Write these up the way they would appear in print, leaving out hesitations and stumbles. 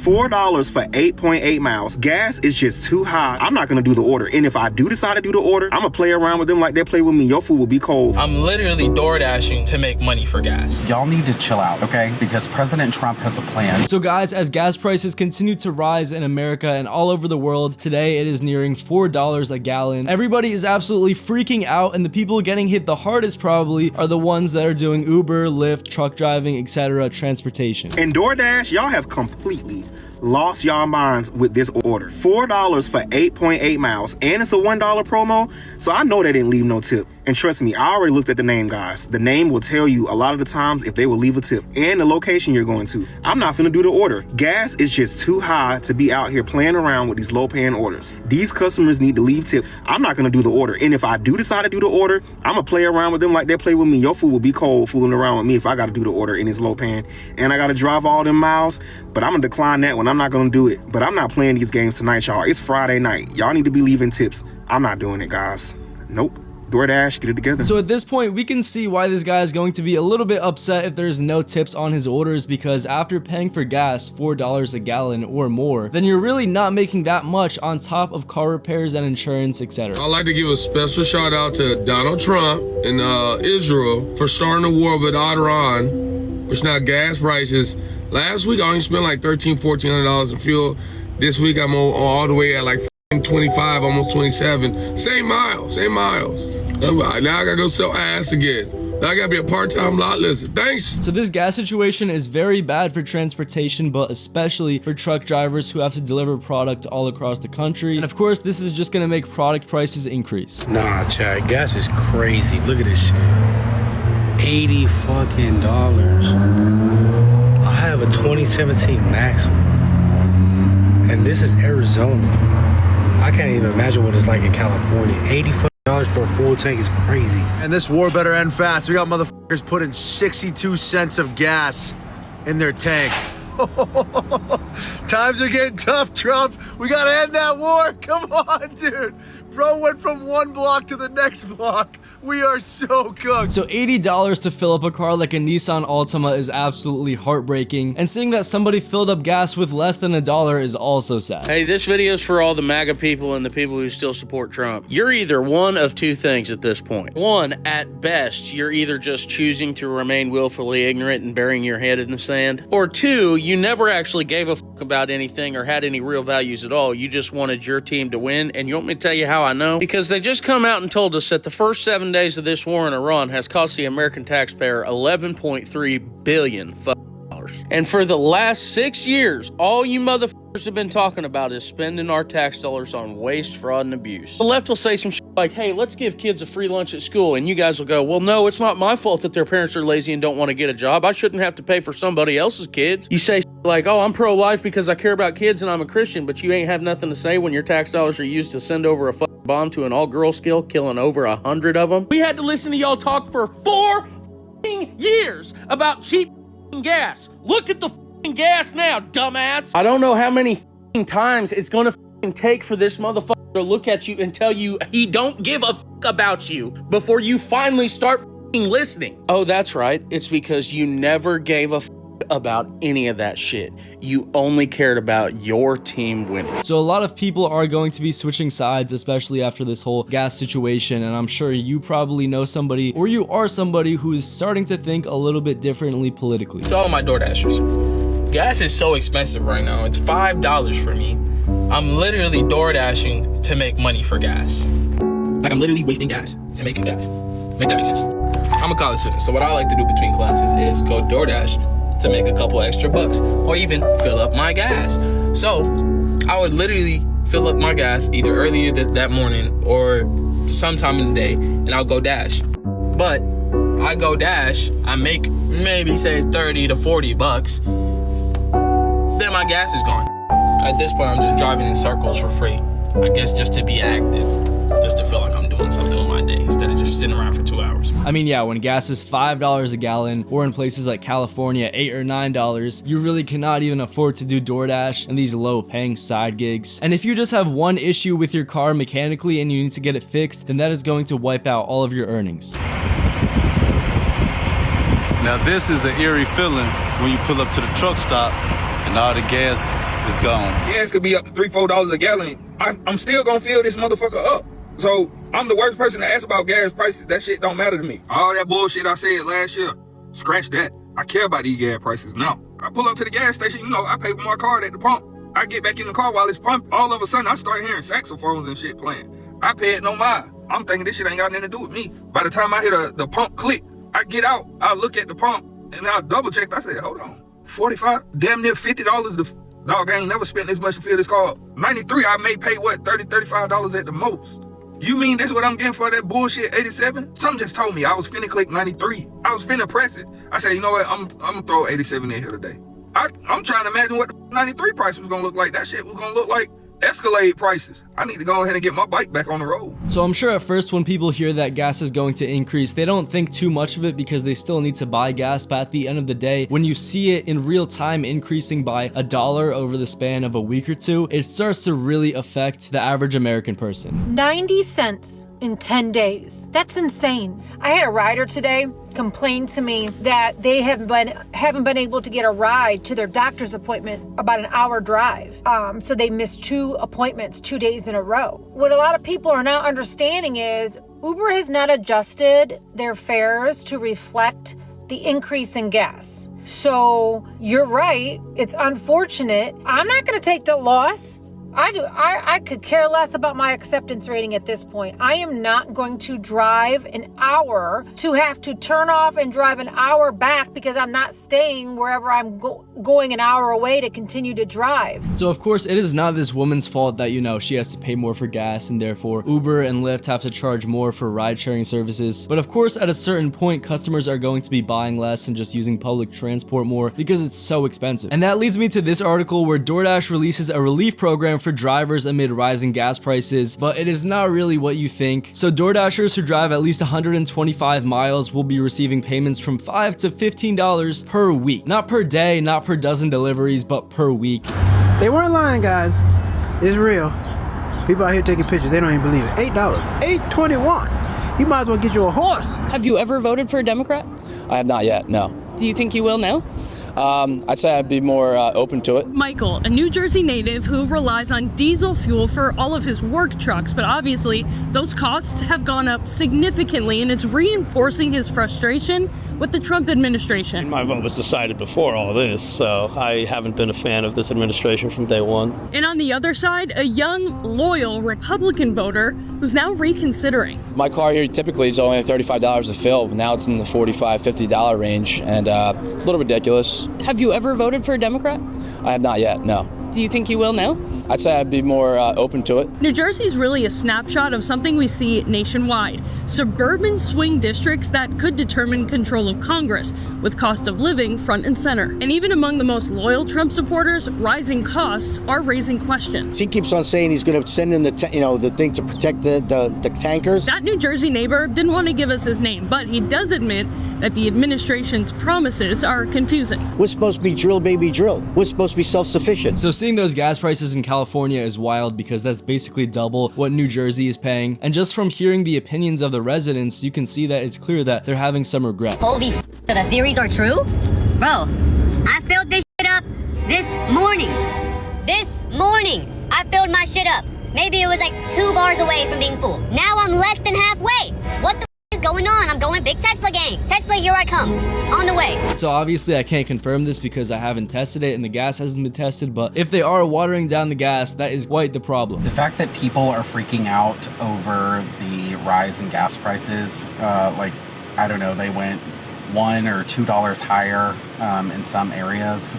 $4 for 8.8 miles. Gas is just too high. I'm not gonna do the order. And if I do decide to do the order, I'm gonna play around with them like they play with me. Your food will be cold. I'm literally door dashing to make money for gas. Y'all need to chill out, okay? Because President Trump has a plan. So guys, as gas prices continue to rise in America and all over the world, today it is nearing $4 a gallon. Everybody is absolutely freaking out, and the people getting hit the hardest probably are the ones that are doing Uber, Lyft, truck driving, etc., transportation. And DoorDash, y'all have completely lost y'all minds with this order. $4 for 8.8 miles, and it's a $1 promo, so I know they didn't leave no tip. And trust me, I already looked at the name, guys. The name will tell you a lot of the times if they will leave a tip and the location you're going to. I'm not finna do the order. Gas is just too high to be out here playing around with these low paying orders. These customers need to leave tips. I'm not gonna do the order. And if I do decide to do the order, I'm gonna play around with them like they play with me. Your food will be cold fooling around with me if I gotta do the order and it's low paying and I gotta drive all them miles. But I'm gonna decline that one. I'm not gonna do it. But I'm not playing these games tonight, y'all. It's Friday night. Y'all need to be leaving tips. I'm not doing it, guys. Nope. DoorDash, get it together. So at this point, we can see why this guy is going to be a little bit upset if there's no tips on his orders, because after paying for gas $4 a gallon or more, then you're really not making that much on top of car repairs and insurance, etc. I'd like to give a special shout out to Donald Trump and Israel for starting a war with Iran, which now gas prices. Last week I only spent like $1,400 in fuel. This week I'm all the way at like 25, almost 27. Same miles. Now I gotta go sell ass again. Now I gotta be a part-time lot lizard. Thanks. So this gas situation is very bad for transportation, but especially for truck drivers who have to deliver product all across the country. And of course, this is just gonna make product prices increase. Nah, Chad, gas is crazy. Look at this shit. $80 fucking dollars. I have a 2017 Maxima, and this is Arizona. I can't even imagine what it's like in California. $80 for a full tank is crazy. And this war better end fast. We got motherfuckers putting 62 cents of gas in their tank. Times are getting tough, Trump. We gotta end that war. Come on, dude. Bro went from one block to the next block. We are so cooked. So $80 to fill up a car like a Nissan Altima is absolutely heartbreaking. And seeing that somebody filled up gas with less than $1 is also sad. Hey, this video is for all the MAGA people and the people who still support Trump. You're either one of two things at this point. One, at best, you're either just choosing to remain willfully ignorant and burying your head in the sand. Or two, you never actually gave a fuck about anything or had any real values at all. You just wanted your team to win. And you want me to tell you how I know? Because they just come out and told us that the first 7 days of this war in Iran has cost the American taxpayer $11.3 billion dollars. And for the last 6 years, all you motherfuckers have been talking about is spending our tax dollars on waste, fraud, and abuse. The left will say some shit like, hey, let's give kids a free lunch at school. And you guys will go, well, no, it's not my fault that their parents are lazy and don't want to get a job. I shouldn't have to pay for somebody else's kids. You say like, oh, I'm pro-life because I care about kids and I'm a Christian, but you ain't have nothing to say when your tax dollars are used to send over a bomb to an all-girl skill, killing over 100 of them. We had to listen to y'all talk for 4 years about cheap gas. Look at the gas now, dumbass. I don't know how many times it's gonna take for this motherfucker to look at you and tell you he don't give a about you before you finally start listening. Oh, that's right. It's because you never gave a about any of that shit. You only cared about your team winning. So a lot of people are going to be switching sides, especially after this whole gas situation, and I'm sure you probably know somebody, or you are somebody who is starting to think a little bit differently politically. To all my door dashers, gas is so expensive right now. It's $5 for me. I'm literally door dashing to make money for gas. Like I'm literally wasting gas to make gas. Make that make sense? I'm a college student, so what I like to do between classes is go DoorDash to make a couple extra bucks, or even fill up my gas. So I would literally fill up my gas either earlier that morning or sometime in the day, and I'll go dash. But I go dash, I make maybe say 30 to 40 bucks, then my gas is gone. At this point, I'm just driving in circles for free. I guess just to be active, just to feel like I'm doing something with my day instead of just sitting around for 2 hours. I mean, yeah, when gas is $5 a gallon, or in places like California, $8 or $9, you really cannot even afford to do DoorDash and these low-paying side gigs. And if you just have one issue with your car mechanically and you need to get it fixed, then that is going to wipe out all of your earnings. Now this is an eerie feeling when you pull up to the truck stop and all the gas is gone. Gas could be up to $3-4 a gallon. I'm still gonna fill this motherfucker up. So I'm the worst person to ask about gas prices. That shit don't matter to me. All that bullshit I said last year, scratch that. I care about these gas prices now. I pull up to the gas station, you know, I pay for my card at the pump. I get back in the car while it's pumping. All of a sudden, I start hearing saxophones and shit playing. I pay it no mind. I'm thinking this shit ain't got nothing to do with me. By the time I hear the pump click, I get out, I look at the pump, and I double check. I said, hold on, 45, damn near $50. Dog, I ain't never spent this much to fill this car. 93, I may pay what, $30, $35 at the most. You mean this what I'm getting for that bullshit 87? Something just told me I was finna click 93. I was finna press it. I said, you know what, I'm gonna throw 87 in here today. I'm trying to imagine what the 93 price was gonna look like. That shit was gonna look like Escalade prices. I need to go ahead and get my bike back on the road. So I'm sure at first when people hear that gas is going to increase, they don't think too much of it because they still need to buy gas. But at the end of the day, when you see it in real time increasing by $1 over the span of a week or two, it starts to really affect the average American person. 90 cents in 10 days. That's insane. I had a rider today complain to me that they haven't been able to get a ride to their doctor's appointment, about an hour drive. So they missed 2 appointments 2 days in a row. What a lot of people are not understanding is Uber has not adjusted their fares to reflect the increase in gas. So you're right. It's unfortunate. I'm not going to take the loss. I could care less about my acceptance rating at this point. I am not going to drive an hour to have to turn off and drive an hour back because I'm not staying wherever I'm going an hour away to continue to drive. So of course it is not this woman's fault that, you know, she has to pay more for gas and therefore Uber and Lyft have to charge more for ride sharing services. But of course at a certain point customers are going to be buying less and just using public transport more because it's so expensive. And that leads me to this article where DoorDash releases a relief program for drivers amid rising gas prices, but it is not really what you think. So DoorDashers who drive at least 125 miles will be receiving payments from $5 to $15 per week. Not per day, not per dozen deliveries, but per week. They weren't lying, guys. It's real. People out here taking pictures, they don't even believe it. $8, $8.21. You might as well get you a horse. Have you ever voted for a Democrat? I have not yet, no. Do you think you will now? I'd say I'd be more open to it. Michael, a New Jersey native who relies on diesel fuel for all of his work trucks, but obviously those costs have gone up significantly and it's reinforcing his frustration with the Trump administration. My vote was decided before all this, so I haven't been a fan of this administration from day one. And on the other side, a young, loyal Republican voter who's now reconsidering. My car here typically is only $35 to fill, but now it's in the $45, $50 range, and it's a little ridiculous. Have you ever voted for a Democrat? I have not yet, no. Do you think you will now? I'd say I'd be more open to it. New Jersey is really a snapshot of something we see nationwide. Suburban swing districts that could determine control of Congress, with cost of living front and center. And even among the most loyal Trump supporters, rising costs are raising questions. He keeps on saying he's going to send in the thing to protect the tankers. That New Jersey neighbor didn't want to give us his name, but he does admit that the administration's promises are confusing. We're supposed to be drill, baby, drill. We're supposed to be self-sufficient. So seeing those gas prices in California is wild because that's basically double what New Jersey is paying. And just from hearing the opinions of the residents, you can see that it's clear that they're having some regret. Holy f***, so the theories are true? Bro, I filled this shit up this morning. This morning, I filled my shit up. Maybe it was like 2 bars away from being full. Now I'm less than halfway. What the is going on? I'm going big Tesla gang. Tesla, here I come. On the way. So obviously I can't confirm this because I haven't tested it and the gas hasn't been tested, but if they are watering down the gas, that is quite the problem. The fact that people are freaking out over the rise in gas prices, like, I don't know, they went $1 or $2 higher in some areas.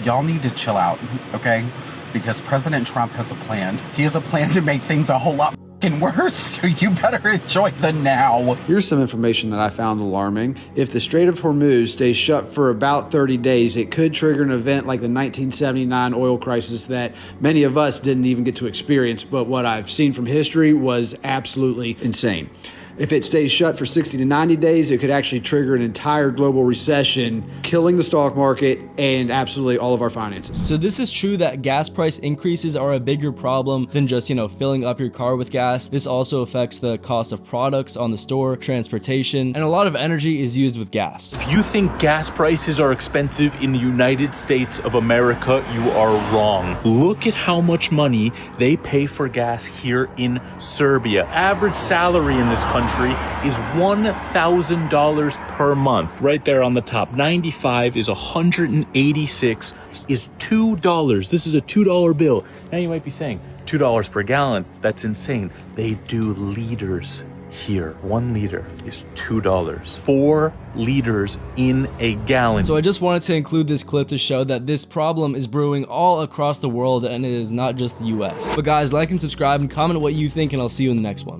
Y'all need to chill out, okay? Because President Trump has a plan. He has a plan to make things a whole lot worse, so you better enjoy the now. Here's some information that I found alarming. If the Strait of Hormuz stays shut for about 30 days, it could trigger an event like the 1979 oil crisis that many of us didn't even get to experience, but what I've seen from history was absolutely insane. If it stays shut for 60 to 90 days, it could actually trigger an entire global recession, killing the stock market and absolutely all of our finances. So this is true that gas price increases are a bigger problem than just, filling up your car with gas. This also affects the cost of products on the store, transportation, and a lot of energy is used with gas. If you think gas prices are expensive in the United States of America, you are wrong. Look at how much money they pay for gas here in Serbia. Average salary in this country is $1,000 per month. Right there on the top. 95 is 186 is $2. This is a $2 bill. Now you might be saying, $2 per gallon, that's insane. They do liters here. 1 liter is $2. 4 liters in a gallon. So I just wanted to include this clip to show that this problem is brewing all across the world and it is not just the US. But guys, like and subscribe and comment what you think, and I'll see you in the next one.